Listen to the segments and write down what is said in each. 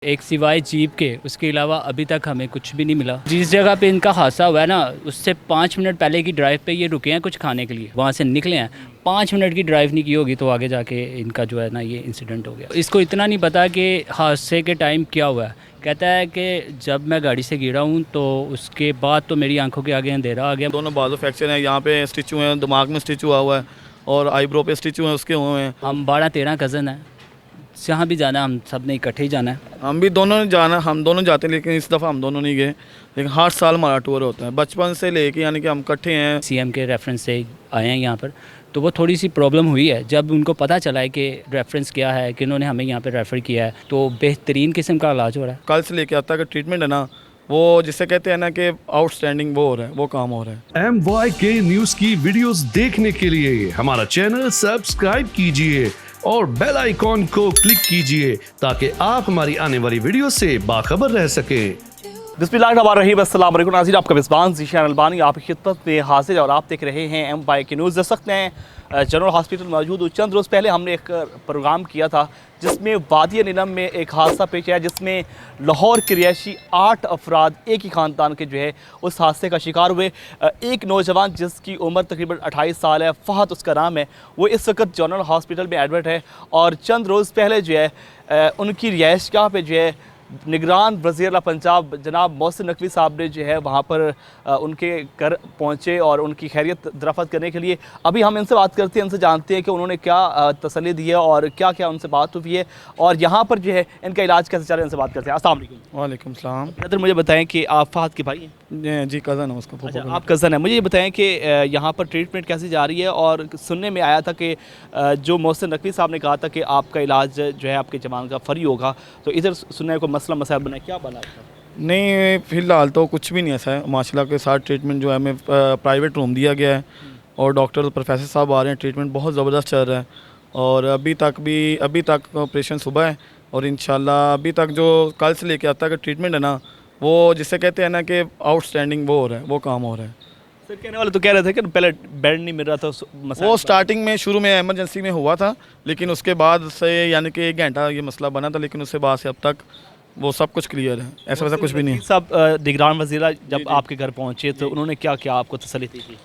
एक सिवाय जीप के उसके अलावा अभी तक हमें कुछ भी नहीं मिला। जिस जगह पे इनका हादसा हुआ है ना, उससे 5 मिनट पहले की ड्राइव पे ये रुके हैं कुछ खाने के लिए, वहाँ से निकले हैं। 5 मिनट की ड्राइव नहीं की होगी तो आगे जाके इनका जो है ना ये इंसिडेंट हो गया। इसको इतना नहीं पता कि हादसे के टाइम क्या हुआ है। कहता है कि जब मैं गाड़ी से गिरा हूँ तो उसके बाद तो मेरी आंखों के आगे अंधेरा आ गया। दोनों बाजू फ्रैक्चर है, यहाँ पे स्टिच हुए हैं, दिमाग में स्टिच हुआ है और आईब्रो पे स्टिच हुए हैं, उसके हुए हैं। हम 12-13 कज़न हैं, जहाँ भी जाना हम सब ने इकट्ठे ही जाना है। हम भी दोनों ने जाना, हम दोनों जाते हैं, लेकिन इस दफ़ा हम दोनों नहीं गए। लेकिन हर साल हमारा टूर होता है बचपन से लेके, यानी कि हम इकट्ठे हैं। सीएम के रेफरेंस से आए हैं यहाँ पर, तो वो थोड़ी सी प्रॉब्लम हुई है। जब उनको पता चला है कि रेफरेंस क्या है, कि उन्होंने हमें यहाँ पर रेफ़र किया है, तो बेहतरीन किस्म का इलाज हो रहा है। कल से लेके आता है ट्रीटमेंट है ना, वो जिसे कहते हैं ना कि आउटस्टैंडिंग, वो हो रहा है, वो काम हो रहा है। MYK न्यूज की वीडियोस देखने के लिए हमारा चैनल सब्सक्राइब कीजिए और बेल आइकॉन को क्लिक कीजिए ताकि आप हमारी आने वाली वीडियो से बाखबर रह सकें। बिस्मिल्लाहिर्रहमानिर्रहीम, अस्सलाम वालेकुम नाज़रीन, आपका मेज़बान ज़ीशान अलबानी आपकी खिदमत में हाजिर है और आप देख रहे हैं MYK न्यूज़। देख सकते हैं जनरल हॉस्पिटल मौजूद। चंद रोज़ पहले हमने एक प्रोग्राम किया था जिसमें वादी नीलम में एक हादसा पेश आया, जिसमें लाहौर के रिहायशी 8 अफराद एक ही ख़ानदान के जो है उस हादसे का शिकार हुए। एक नौजवान जिसकी उम्र तकरीबन 28 साल है, फ़हद उसका नाम है, वो इस वक्त जनरल हॉस्पिटल में एडमिट है। और चंद रोज़ पहले जो है उनकी रिहाइशगाह पे जो है निगरान वज़ीर पंजाब जनाब मोहसिन नकवी साहब ने जो है वहाँ पर उनके घर पहुँचे और उनकी खैरियत दराफ़त करने के लिए। अभी हम इनसे बात करते हैं, इनसे जानते हैं कि उन्होंने क्या तसल्ली दी है और क्या क्या उनसे बात हुई है और यहाँ पर जो है इनका इलाज कैसे चल रहा है, इनसे बात करते हैं। अस्सलाम वालेकुम। वालेकुम सलाम। ब्रदर, मुझे बताएं कि आप फ़हद के भाई हैं? जी कज़न है उसका। अच्छा, आप कज़न है। मुझे ये बताएं कि यहाँ पर ट्रीटमेंट कैसे जा रही है, और सुनने में आया था कि जो मोहसिन नकवी साहब ने कहा था कि आपका इलाज जो है आपके जवान का फ्री होगा, तो इधर सुनने को मसला मसाइल बना, क्या बना था? नहीं, फ़िलहाल तो कुछ भी नहीं ऐसा है माशाल्लाह के साथ। ट्रीटमेंट जो है हमें प्राइवेट रूम दिया गया है और डॉक्टर प्रोफेसर साहब आ रहे हैं। ट्रीटमेंट बहुत ज़बरदस्त चल रहा है और अभी तक ऑपरेशन सुबह है और इंशाल्लाह अभी तक जो कल से लेके आता है ट्रीटमेंट है ना, वो जिसे कहते हैं ना कि आउटस्टैंडिंग, वो हो रहा है, वो काम हो रहा है। सर, कहने वाले तो कह रहे थे कि पहले बेड नहीं मिल रहा था, वो स्टार्टिंग में शुरू में इमरजेंसी में हुआ था, लेकिन उसके बाद से यानी कि 1 घंटा ये मसला बना था, लेकिन उसके बाद से अब तक वो सब कुछ क्लियर है। ऐसा वैसा कुछ भी नहीं है। सब निगरान वज़ीर जब आपके घर पहुँचे तो उन्होंने क्या क्या आपको तसल्ली दी थी?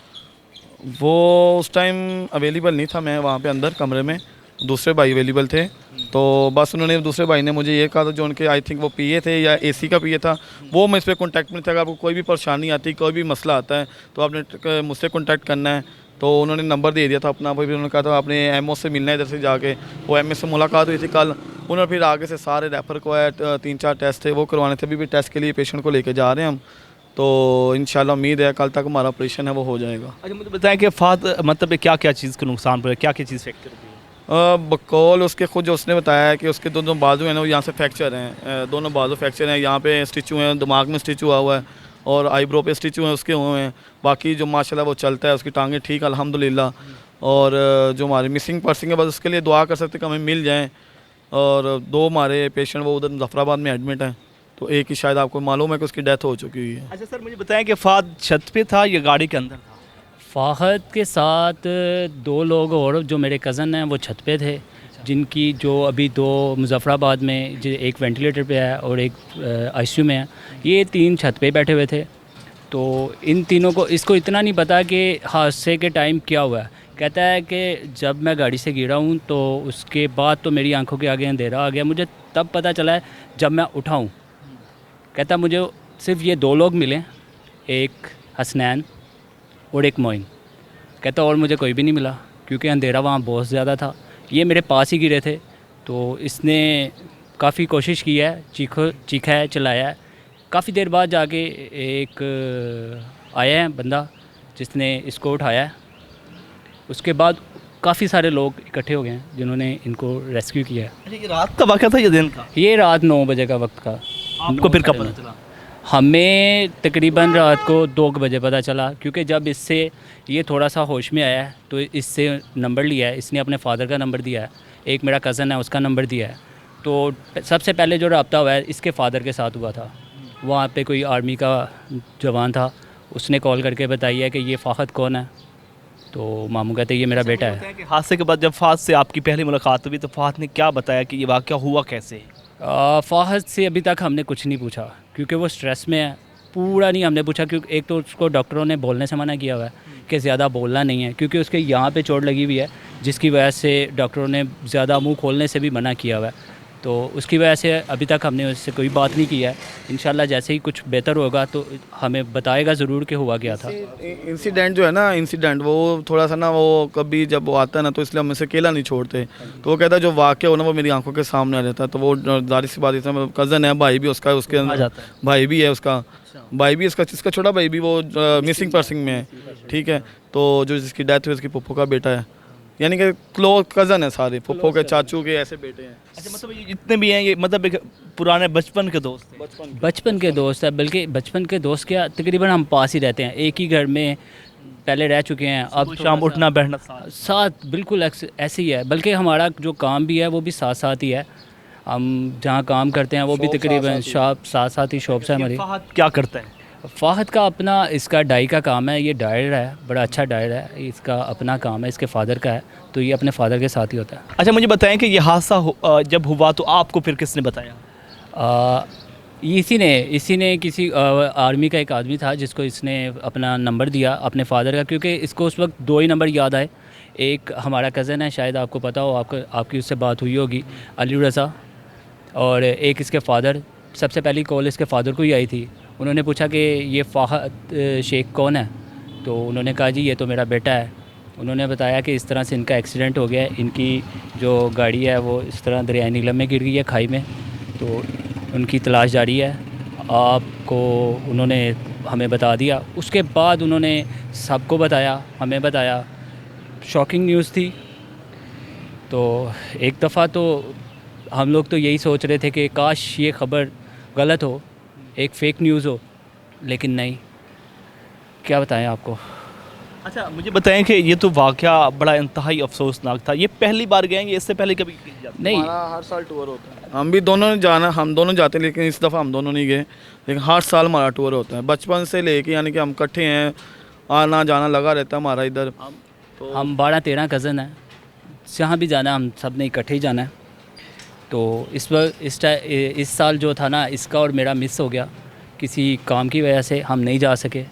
वो उस टाइम अवेलेबल नहीं था, मैं वहाँ पे अंदर कमरे में, दूसरे भाई अवेलेबल थे। तो बस उन्होंने, दूसरे भाई ने मुझे ये कहा था, जो उनके आई थिंक वो पीए थे या एसी का पीए था, वो मैं इस पर कॉन्टैक्ट में था कि आपको कोई भी परेशानी आती, कोई भी मसला आता है तो आपने मुझसे कॉन्टैक्ट करना है। तो उन्होंने नंबर दे दिया था अपना। फिर उन्होंने कहा था आपने एमओ से मिलना है इधर से जाके। वो एमओ से मुलाकात हुई थी कल। उन्होंने फिर आगे से सारे रेफ़र को 3-4 टेस्ट थे वो करवाने थे। अभी भी टेस्ट के लिए पेशेंट को लेके जा रहे हैं हम, तो इंशाल्लाह उम्मीद है कल तक हमारा ऑपरेशन है वो हो जाएगा। अच्छा, मुझे बताएं कि फ़हद मतलब क्या क्या चीज़ का नुकसान पड़ा, क्या क्या चीज़ फ्रैक्चर हुई? बकौल उसके खुद जो उसने बताया है कि उसके दोनों बाजू हैं ना, वो यहाँ से फ्रैक्चर हैं, दोनों बाजू फ्रैक्चर हैं। यहाँ पे स्टिच हुए हैं, दिमाग में स्टिच हुआ है और आईब्रो पे स्टिच हुए हैं, उसके हुए हैं। बाकी जो माशाल्लाह वो चलता है, उसकी टांगें ठीक अल्हम्दुलिल्लाह। और जो हमारे मिसिंग पर्सन है, बस उसके लिए दुआ कर सकते कि हमें मिल जाएँ। और 2 हमारे पेशेंट वो उधर मुजफ्फराबाद में एडमिट हैं, तो एक ही शायद आपको मालूम है कि उसकी डेथ हो चुकी है। अच्छा सर, मुझे बताएं कि फ़हद छत पे था या गाड़ी के अंदर था? फ़हद के साथ 2 लोग और जो मेरे कज़न हैं वो छत पे थे, जिनकी जो अभी 2 मुजफ्फराबाद में, जो एक वेंटिलेटर पे है और एक आईसीयू में है, ये 3 छत पे बैठे हुए थे। तो इन तीनों को, इसको इतना नहीं पता कि हादसे के टाइम क्या हुआ है। कहता है कि जब मैं गाड़ी से गिरा हूँ तो उसके बाद तो मेरी आंखों के आगे अंधेरा आ गया, मुझे तब पता चला है जब मैं उठा हूँ। कहता मुझे सिर्फ ये 2 लोग मिले, एक हसनैन और एक मोइन। कहता और मुझे कोई भी नहीं मिला क्योंकि अंधेरा वहाँ बहुत ज़्यादा था। ये मेरे पास ही गिरे थे, तो इसने काफ़ी कोशिश की है, चीखा है, चिल्लाया है। काफ़ी देर बाद जाके एक आया है बंदा जिसने इसको उठाया है। उसके बाद काफ़ी सारे लोग इकट्ठे हो गए हैं जिन्होंने इनको रेस्क्यू किया है। अच्छा, ये रात का वाक़या था या दिन का? ये रात 9 बजे का वक्त का। आपको फिर कब पता चला? हमें तकरीबन रात को 2 बजे पता चला, क्योंकि जब इससे ये थोड़ा सा होश में आया है तो इससे नंबर लिया है। इसने अपने फादर का नंबर दिया है, एक मेरा कज़न है उसका नंबर दिया है। तो सबसे पहले जो रब्ता हुआ है इसके फ़ादर के साथ हुआ था। वहाँ पे कोई आर्मी का जवान था, उसने कॉल करके बताई है कि ये फ़हद कौन है। तो मामू कहते हैं ये मेरा बेटा है। हादसे के बाद जब फ़हद से आपकी पहली मुलाकात हुई तो फ़हद ने क्या बताया कि ये वाक़या हुआ कैसे? फ़ाहद से अभी तक हमने कुछ नहीं पूछा क्योंकि वो स्ट्रेस में है। पूरा नहीं हमने पूछा क्योंकि एक तो उसको डॉक्टरों ने बोलने से मना किया हुआ है कि ज़्यादा बोलना नहीं है, क्योंकि उसके यहाँ पे चोट लगी हुई है जिसकी वजह से डॉक्टरों ने ज़्यादा मुंह खोलने से भी मना किया हुआ है। तो उसकी वजह से अभी तक हमने उससे कोई बात नहीं की है। इंशाल्लाह जैसे ही कुछ बेहतर होगा तो हमें बताएगा ज़रूर कि हुआ क्या था। इंसिडेंट जो है ना, इंसिडेंट वो थोड़ा सा ना, वो कभी जब वो आता है ना तो इसलिए हम इसे अकेला नहीं छोड़ते। तो वो कहता है जो वाक़या हो ना वो मेरी आंखों के सामने आ जाता है। तो वो जाहिर सी बात है, कज़न है, भाई भी उसका, उसके अंदर भाई भी है उसका, भाई भी इसका छोटा भाई भी वो मिसिंग पर्सन में है, ठीक है। तो जो जिसकी डेथ हुई उसकी पप्पू का बेटा है, यानी कि क्लोज कज़न है सारे, पप्पू के चाचू के ऐसे बेटे हैं। अच्छा, मतलब ये जितने भी हैं ये मतलब एक पुराने बचपन के दोस्त थे। बचपन के दोस्त है, बल्कि बचपन के दोस्त क्या, तकरीबन हम पास ही रहते हैं, एक ही घर में पहले रह चुके हैं। अब शाम उठना बैठना साथ बिल्कुल ऐसे ही है, बल्कि हमारा जो काम भी है वो भी साथ साथ ही है। हम जहाँ काम करते हैं वो भी तकरीबन शॉप साथ साथ ही शॉप्स है हमारी। फ़ाहद क्या करते हैं? फ़ाहद का अपना इसका डाई का काम है, ये डायर है, बड़ा अच्छा डायर है, इसका अपना काम है, इसके फादर का है, तो ये अपने फादर के साथ ही होता है। अच्छा, मुझे बताएं कि ये हादसा जब हुआ तो आपको फिर किसने बताया? इसी ने किसी आर्मी का एक आदमी था जिसको इसने अपना नंबर दिया अपने फादर का, क्योंकि इसको उस वक्त दो ही नंबर याद आए। एक हमारा कज़न है, शायद आपको पता हो, आपकी उससे बात हुई होगी, अली रज़ा, और एक इसके फादर। सबसे पहली कॉल इसके फादर को ही आई थी। उन्होंने पूछा कि ये फ़ाहद शेख कौन है, तो उन्होंने कहा जी ये तो मेरा बेटा है। उन्होंने बताया कि इस तरह से इनका एक्सीडेंट हो गया है, इनकी जो गाड़ी है वो इस तरह दरिया नीलम में गिर गई है खाई में, तो उनकी तलाश जारी है। आपको उन्होंने हमें बता दिया, उसके बाद उन्होंने सबको बताया, हमें बताया। शॉकिंग न्यूज़ थी। तो एक दफ़ा तो हम लोग तो यही सोच रहे थे कि काश ये ख़बर गलत हो, एक फ़ेक न्यूज़ हो, लेकिन नहीं, क्या बताएं आपको। अच्छा, मुझे बताएं कि ये तो वाक़या बड़ा इंतहाई अफसोसनाक था। ये पहली बार गए हैं, ये इससे पहले कभी नहीं? हर साल टूर होता है, हम भी दोनों जाना, हम दोनों जाते हैं, लेकिन इस दफ़ा हम दोनों नहीं गए, लेकिन हर साल हमारा टूर होता है बचपन से लेके, यानी कि हम इकट्ठे हैं, आना जाना लगा रहता है हमारा इधर। तो हम 12-13 कज़न हैं, जहाँ भी जाना हम सब ने इकट्ठे ही जाना है। तो इस साल जो था ना, इसका और मेरा मिस हो गया किसी काम की वजह से, हम नहीं जा सके।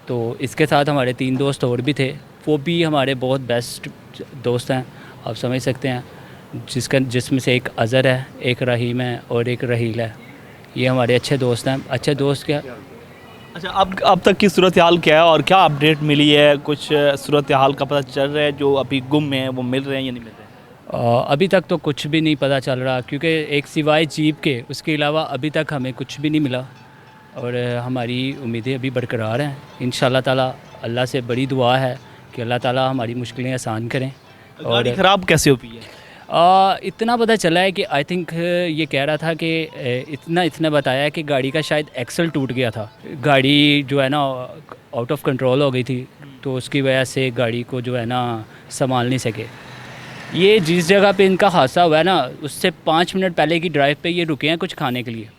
तो इसके साथ हमारे 3 दोस्त और भी थे, वो भी हमारे बहुत बेस्ट दोस्त हैं, आप समझ सकते हैं, जिसमें से एक अज़हर है, एक रहीम है और एक रहील है। ये हमारे अच्छे दोस्त हैं। अच्छे दोस्त क्या। अच्छा, अब तक की सूरत हाल क्या है और क्या अपडेट मिली है? कुछ सूरत हाल का पता चल रहा है? जो अभी गुम हैं वो मिल रहे हैं या नहीं मिल रहे हैं? अभी तक तो कुछ भी नहीं पता चल रहा, क्योंकि एक सिवाय जीप के उसके अलावा अभी तक हमें कुछ भी नहीं मिला, और हमारी उम्मीदें अभी बरकरार हैं। इंशाल्लाह ताला अल्लाह से बड़ी दुआ है कि अल्लाह ताला हमारी मुश्किलें आसान करें। और ख़राब कैसे हुई है? इतना पता चला है कि आई थिंक ये कह रहा था कि इतना बताया है कि गाड़ी का शायद एक्सल टूट गया था, गाड़ी जो है ना आउट ऑफ कंट्रोल हो गई थी, तो उसकी वजह से गाड़ी को जो है ना संभाल नहीं सके। ये जिस जगह पे इनका हादसा हुआ है ना, उससे 5 मिनट पहले की ड्राइव पे ये रुके हैं कुछ खाने के लिए।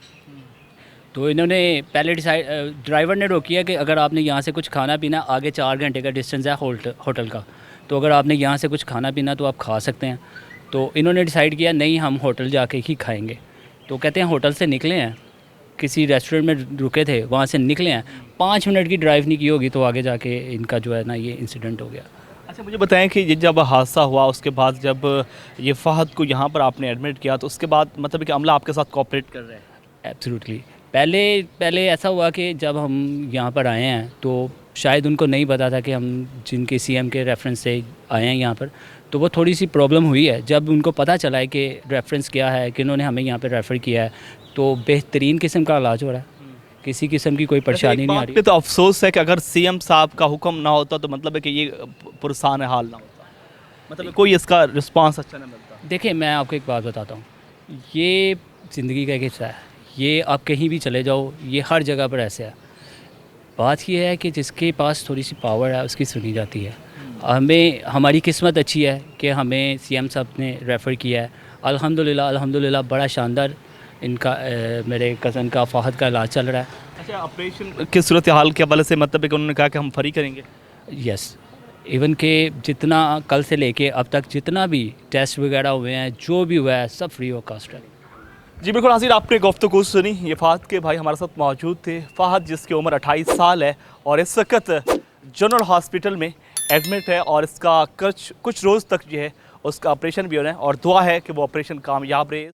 तो इन्होंने पहले ड्राइवर ने रोकी है कि अगर आपने यहाँ से कुछ खाना पीना, आगे 4 घंटे का डिस्टेंस है होटल का, तो अगर आपने यहाँ से कुछ खाना पीना तो आप खा सकते हैं। तो इन्होंने डिसाइड किया नहीं, हम होटल जाके ही खाएंगे। तो कहते हैं होटल से निकले हैं, किसी रेस्टोरेंट में रुके थे, वहाँ से निकले हैं, 5 मिनट की ड्राइव नहीं की होगी तो आगे जाके इनका जो है ना ये इंसिडेंट हो गया। अच्छा, मुझे बताएं कि ये जब हादसा हुआ उसके बाद जब ये फ़ाहद को यहाँ पर आपने एडमिट किया, तो उसके बाद मतलब कि अमला आपके साथ कोऑपरेट कर रहे हैं? एब्सोल्युटली। पहले ऐसा हुआ कि जब हम यहाँ पर आए हैं तो शायद उनको नहीं पता था कि हम जिनके सीएम के रेफरेंस से आए हैं यहाँ पर, तो वो थोड़ी सी प्रॉब्लम हुई है। जब उनको पता चला है कि रेफरेंस क्या है, कि उन्होंने हमें यहाँ पर रेफ़र किया है, तो बेहतरीन किस्म का इलाज हो रहा है, किसी किस्म की कोई परेशानी नहीं आ रही। तो अफसोस है कि अगर सीएम साहब का हुक्म ना होता तो मतलब है कि ये पुरसान हाल ना होता, मतलब कोई इसका रिस्पांस अच्छा नहीं मिलता। देखिए, मैं आपको एक बात बताता हूँ, ये ज़िंदगी का एक हिस्सा है, ये आप कहीं भी चले जाओ, ये हर जगह पर ऐसे है। बात ये है कि जिसके पास थोड़ी सी पावर है उसकी सुनी जाती है। हमारी किस्मत अच्छी है कि हमें सीएम साहब ने रेफ़र किया है, अल्हम्दुलिल्लाह बड़ा शानदार इनका मेरे कज़न का फ़ाहद का इलाज चल रहा है। अच्छा, ऑपरेशन की सूरत हाल के हवाले से मतलब है कि उन्होंने कहा कि हम फ्री करेंगे? यस, इवन के जितना कल से लेके अब तक जितना भी टेस्ट वगैरह हुए हैं, जो भी हुआ है, सब फ्री ऑफ कास्ट है। जी बिल्कुल नाज़रीन, आपने गुफ्तगू सुनी। ये फ़हद के भाई हमारे साथ मौजूद थे। फ़हद जिसकी उम्र 28 साल है और इस वक्त जनरल हॉस्पिटल में एडमिट है और इसका कुछ रोज़ तक जो है उसका ऑपरेशन भी होना है और दुआ है कि वो ऑपरेशन कामयाब रहे।